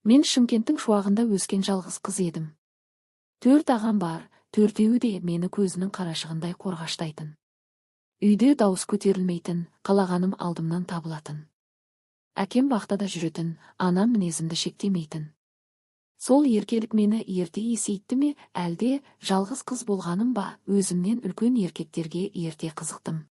Мен Шымкенттің шуағында өскен жалғыз қыз едім. 4 ағам бар, 4-еуі де мені көзінің қарашығындай қорғаштайтын. Үйде дауыс көтерілмейтін, қалағаным алдымнан табылатын. Әкем вахтада жүретін, анам мінезімді шектемейтін. Сол еркелік мені ерте есейтті ме, әлде жалғыз қыз болғаным ба, өзімнен үлкен еркектерге ерте қызықтым.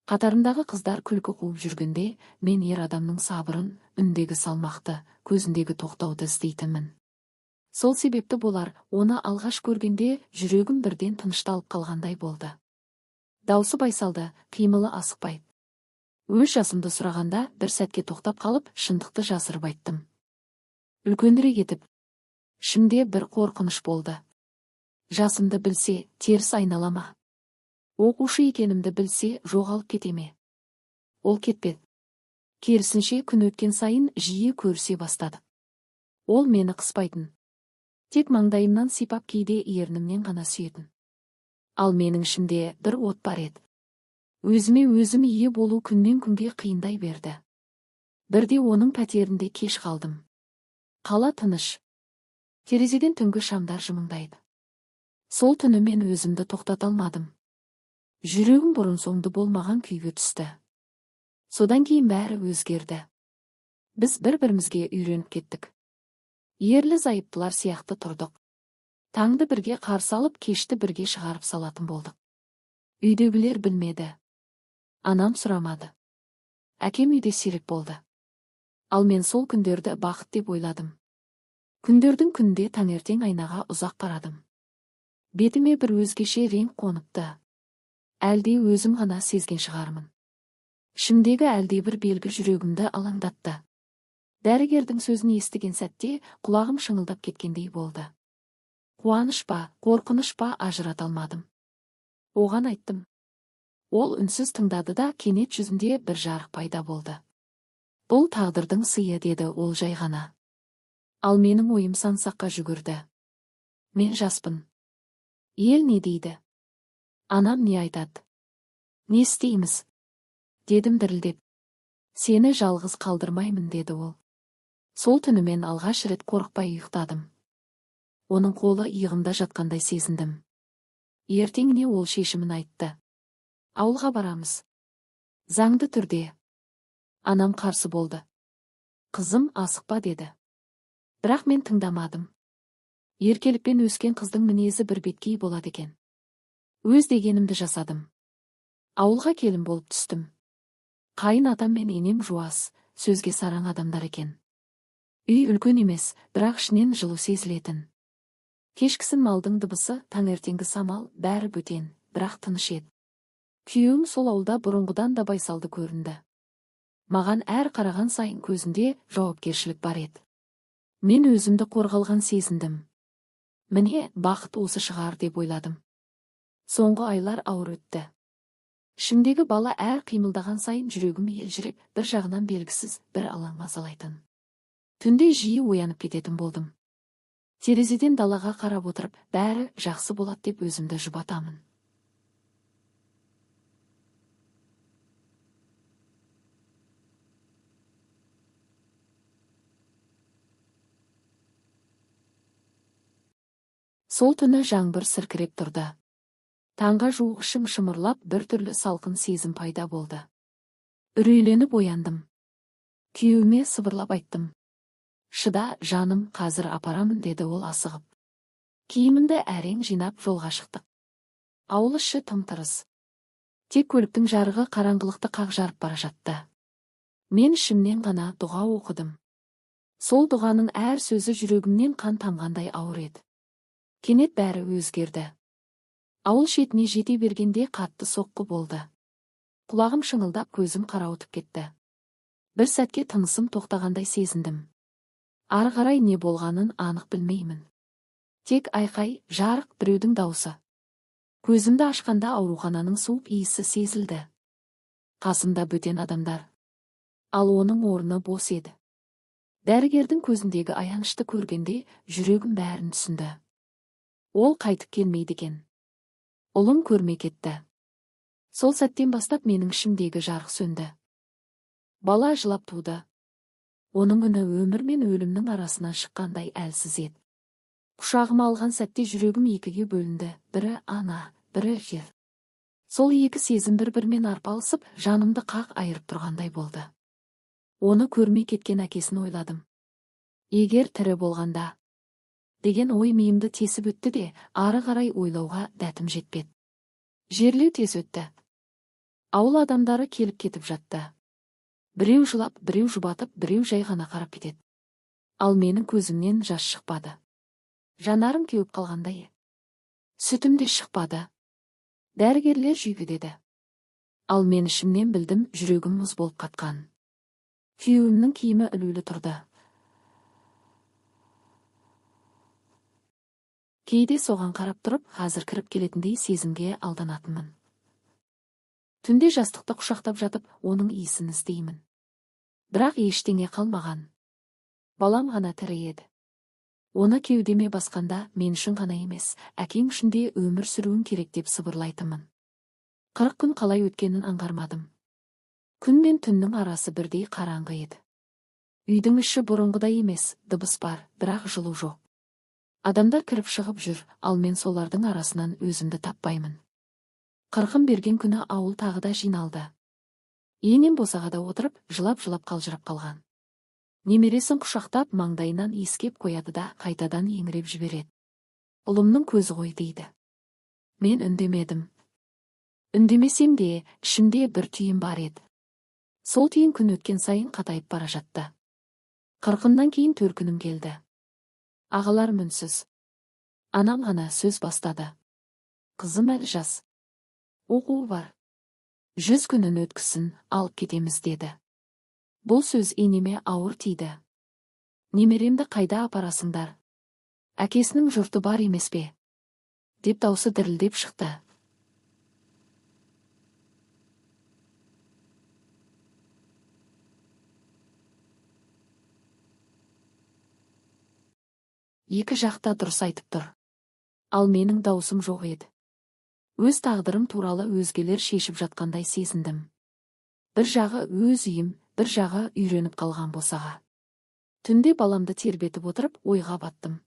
Қатарымдағы қыздар күлкі қуып жүргенде, мен ер адамның сабырын, үндегі салмақты, көзіндегі тоқтауды іздейтінмін. Сол себепті болар, оны алғаш көргенде жүрегім бірден тынышталып қалғандай болды. Даусы байсалды, қимылы асықпайды. Өз жасымды сұрағанда бір сәтке тоқтап қалып, шындықты жасырып айттым. Үлкендіре кетіп, ішімде бір қорқыныш болды. Жасымды білсе, теріс айналама. Оқушы екенімді білсе, жоғалып кетеме. Ол кетпеді. Керісінше күн өткен сайын жиі көрісе бастады. Ол мені қыспайтын. Тек маңдайымнан сипап кейде ернімнен ғана сүйетін. Ал менің ішімде бір от бар еді. Өзіме өзім ие болу күннен күнге қиындай берді. Бірде оның пәтерінде кеш қалдым. Қала тыныш. Терезеден түнгі шамдар жымыңдайды. Сол түні мен өзімді тоқтата алмадым. Жүрегім бұрын соңды болмаған күйге түсті. Содан кейін бәрі өзгерді. Біз бір-бірімізге үйреніп кеттік. Ерлі-зайыптылар сияқты тұрдық. Таңды бірге қарсы алып, кешті бірге шығарып салатын болдық. Үйдегілер білмеді. Анам сұрамады. Әкем үйде сирек болды. Ал мен сол күндерді бақыт деп ойладым. Күндердің күнде таңертең айнаға ұзақ қарадым. Бетіме бір өзгеше рең қоныпты. Әлде өзім ғана сезген шығармын. Ішімдегі әлде бір белгі жүрегімді алаңдатты. Дәрігердің сөзін естіген сәтте құлағым шыңылдап кеткендей болды. Қуаныш па, қорқыныш па, ажырата алмадым. Оған айттым. Ол үнсіз тыңдады да кенет жүзінде бір жарық пайда болды. Бұл тағдырдың сыйы, деді ол жай ғана. Ал менің ойым сан-саққа жүгірді. Мен жаспын. Ел не дейді? Анам не айтады? Не істейміз? Дедім дірілдеп. Сені жалғыз қалдырмаймын, деді ол. Сол түні мен алғаш рет қорықпай ұйықтадым. Оның қолы иығымда жатқандай сезіндім. Ертеңіне ол шешімін айтты. Ауылға барамыз. Заңды түрде. Анам қарсы болды. Қызым, асықпа, деді. Бірақ мен тыңдамадым. Еркелікпен өскен қыздың мінезі бір беткей болады екен. Өз дегенімді жасадым. Ауылға келін болып түстім. Қайын атам мен енем жуас, сөзге сараң адамдар екен. Үй үлкен емес, бірақ ішінен жылу сезілетін. Кешкісін малдың дыбысы, таңертеңгі самал, бәрі бөтен, бірақ тыныш еді. Күйеуім сол ауылда бұрынғыдан да байсалды көрінді. Маған әр қараған сайын көзінде жауапкершілік бар еді. Мен өзімді қорғалған сезіндім. Міне, бақыт осы шығар деп ойладым. Соңғы айлар ауыр өтті. Ішімдегі бала әр қимылдаған сайын жүрегім елжіреп, бір жағынан белгісіз, бір алаң мазалайтын. Түнде жиі оянып кететін болдым. Терезеден далаға қарап отырып, бәрі жақсы болады деп өзімді жұбатамын. Сол түні жаңбыр сіркіреп тұрды. Таңға жуық ішім шымырлап, бір түрлі салқын сезім пайда болды. Үрейленіп ояндым. Күйеуіме сыбырлап айттым. Шыда, жаным, қазір апарамын, деді ол асығып. Киімімді әрең жинап жолға шықтық. Ауыл іші тым-тырыс. Тек көліктің жарығы қараңғылықты қақ жарып бара жатты. Мен ішімнен ғана дұға оқыдым. Сол дұғаның әр сөзі жүрегімнен қан тамғандай ауыр еді. Кенет бәрі өзгерді. Ауыл шетіне жете бергенде қатты соққы болды. Құлағым шыңылдап, көзім қарауытып кетті. Бір сәтке тынысым тоқтағандай сезіндім. Ары қарай не болғанын анық білмеймін. Тек айқай, жарық, біреудің даусы. Көзімді ашқанда аурухананың суық иісі сезілді. Қасымда бөтен адамдар. Ал оның орны бос еді. Дәрігердің көзіндегі аянышты көргенде жүрегім бәрін түсінді. Ол қайтып келмейді екен. Ұлым көрмей кетті. Сол сәттен бастап менің ішімдегі жарық сөнді. Бала жылап туды. Оның үні өмір мен өлімнің арасынан шыққандай әлсіз еді. Құшағыма алған сәтте жүрегім екіге бөлінді, бірі ана, бірі жер. Сол екі сезім бір-бірімен арпалысып, жанымды қақ айырып тұрғандай болды. Оны көрмей кеткен әкесін ойладым. Егер тірі болғанда, деген ой миымды тесіп өтті де, ары қарай ойлауға дәтім жетпеді. Жерлеу тез өтті. Ауыл адамдары келіп кетіп жатты. Біреу жылап, біреу жұбатып, біреу жай ғана қарап кетеді. Ал менің көзімнен жас шықпады. Жанарым кеуіп қалғандай. Сүтім де шықпады. Дәрігерлер жүйке деді. Ал мен ішімнен білдім, жүрегім мұз болып қатқан. Күйеуімнің киімі ілулі тұрды. Кейде соған қарап тұрып, қазір кіріп келетіндей сезімге алданатынмын. Түнде жастықты құшақтап жатып, оның иісін іздеймін. Бірақ ештеңе қалмаған. Балам ғана тірі еді. Оны кеудеме басқанда, мен үшін ғана емес, әкең үшін де өмір сүруің керек деп сыбырлайтынмын. 40 күн қалай өткенін аңғармадым. Күн мен түннің арасы бірдей қараңғы еді. Үйдің іші бұрынғыдай емес, дыбыс бар, бірақ жылу жоқ. Адамдар кіріп шығып жүр, ал мен солардың арасынан өзімді таппаймын. 40 берген күні ауыл тағы да жиналды. Енем босағада отырып, жылап-жылап қалжырап қалған. Немересін құшақтап, маңдайынан иіскеп қояды да қайтадан еңіреп жібереді. Ұлымның көзі ғой дейді. Мен үндемедім. Үндемесем де, ішімде бір түйін бар еді. Сол түйін күн өткен сайын қатайып бара жатты. 40-нан кейін төркінім келді. Ағалар үнсіз. Анам ғана сөз бастады. Қызым әлі жас. Оқуы бар. 100 күнін өткісін, алып кетеміз деді. Бұл сөз енеме ауыр тиді. Немеремді қайда апарасыңдар? Әкесінің жұрты бар емес пе? Деп даусы дірілдеп шықты. Екі жақта дұрыс айтып тұр. Ал менің даусым жоқ еді. Өз тағдырым туралы өзгелер шешіп жатқандай сезіндім. Бір жағы өз үйім, бір жағы үйреніп қалған босаға. Түнде баламды тербетіп отырып, ойға баттым.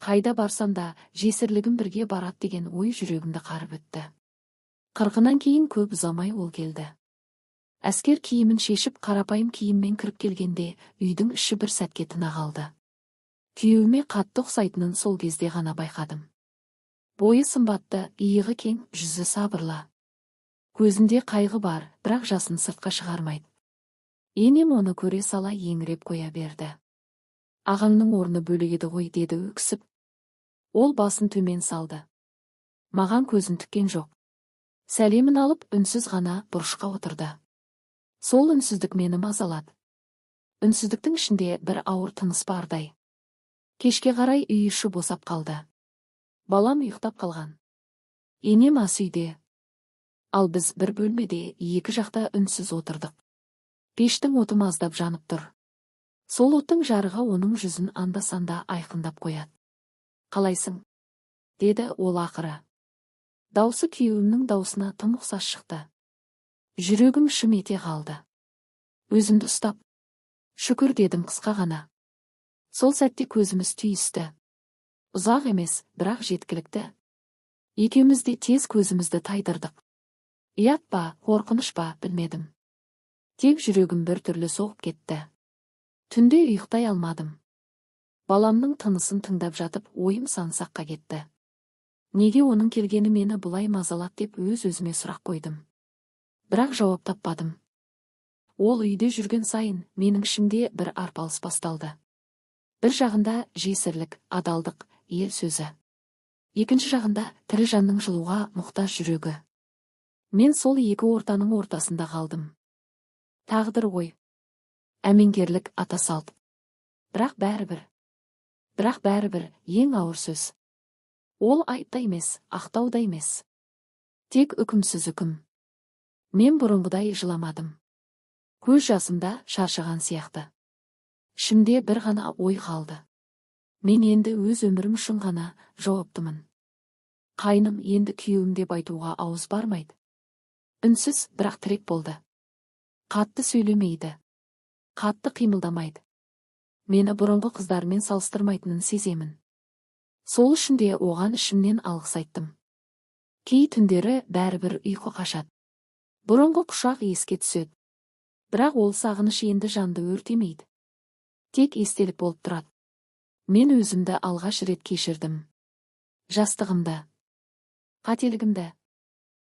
Қайда барсам да, жесірлігім бірге барат деген ой жүрегімді қарып өтті. 40-нан кейін көп ұзамай ол келді. Әскер киімін шешіп, қарапайым киіммен кіріп келгенде, үйдің іші бір сәтке тына қалды. Күйеуіме қатты ұқсайтынын сол кезде ғана байқадым. Бойы сымбатты, иығы кең, жүзі сабырлы. Көзінде қайғы бар, бірақ жасын сыртқа шығармайды. Енем оны көре сала еңіреп қоя берді. Ағаңның орны бөлек еді ғой, деді өксіп. Ол басын төмен салды. Маған көзін тіккен жоқ. Сәлемін алып, үнсіз ғана бұрышқа отырды. Сол үнсіздік мені мазалады. Үнсіздіктің ішінде бір ауыр тыныс бардай. Кешке қарай үй іші босап қалды. Балам ұйықтап қалған. Енем ас үйде. Ал біз бір бөлмеде екі жақта үнсіз отырдық. Пештің оты маздап жанып тұр. Сол оттың жарығы оның жүзін анда-санда айқындап қояды. Қалайсың? Деді ол ақыры. Даусы күйеуімнің даусына тым ұқсас шықты. Жүрегім шым ете қалды. Өзімді ұстап, шүкір дедім қысқа ғана. Сол сәтте көзіміз түйісті. Ұзақ емес, бірақ жеткілікті. Екеуміз де тез көзімізді тайдырдық. Ұят па, қорқыныш па, білмедім. Тек жүрегім бір түрлі соғып кетті. Түнде ұйықтай алмадым. Баламның тынысын тыңдап жатып, ойым сансаққа кетті. Неге оның келгені мені бұлай мазалат деп өз-өзіме сұрақ қойдым. Бірақ жауап таппадым. Ол үйде жүрген сайын, менің ішімде бір арпалыс басталды. Бір жағында жесірлік, адалдық, ел сөзі. Екінші жағында тірі жанның жылуға мұқтаж жүрегі. Мен сол екі ортаның ортасында қалдым. Тағдыр ғой. Әмеңгерлік ата салт. Бірақ бәрібір ең ауыр сөз. Ол айыпта емес, ақтауда емес. Тек үкімсіз үкім. Мен бұрынғыдай жыламадым. Көз жасымда шаршаған сияқты. Ішімде бір ғана ой қалды. Мен енді өз өмірім үшін ғана жауаптымын. Қайным енді күйеуім деп айтуға ауыз бармайды. Үнсіз, бірақ тірек болды. Қатты сөйлемейді. Қатты қимылдамайды. Мені бұрынғы қыздармен салыстырмайтынын сеземін. Сол үшін де оған ішімнен алғыс айттым. Кей түндері бәрібір ұйқы қашады. Бұрынғы құшақ еске түседі. Бірақ ол сағыныш енді жанды өртемейді. Тек естелік болып тұрады. Мен өзімді алғаш рет кешірдім. Жастығымды, қателігімді,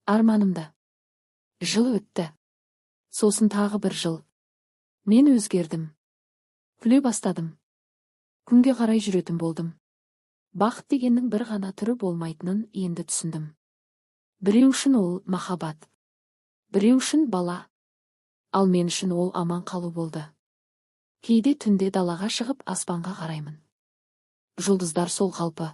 арманымды. Жыл өтті. Сосын тағы бір жыл. Мен өзгердім. Күле бастадым. Күнге қарай жүретін болдым. Бақыт дегеннің бір ғана түрі болмайтынын енді түсіндім. Біреу үшін ол махаббат. Біреу үшін бала. Ал мен үшін ол аман қалу болды. Кейде түнде далаға шығып аспанға қараймын. Жұлдыздар сол қалпы.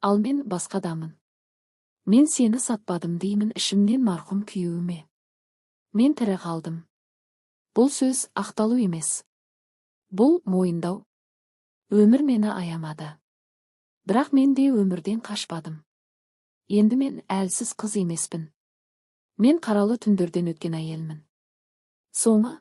Ал мен басқадамын. Мен сені сатпадым деймін ішімнен марқұм күйеуіме. Мен тірі қалдым. Бұл сөз ақталу емес. Бұл мойындау. Өмір мені аямады. Бірақ мен де өмірден қашпадым. Енді мен әлсіз қыз емеспін. Мен қаралы түндерден өткен әйелмін. Соңы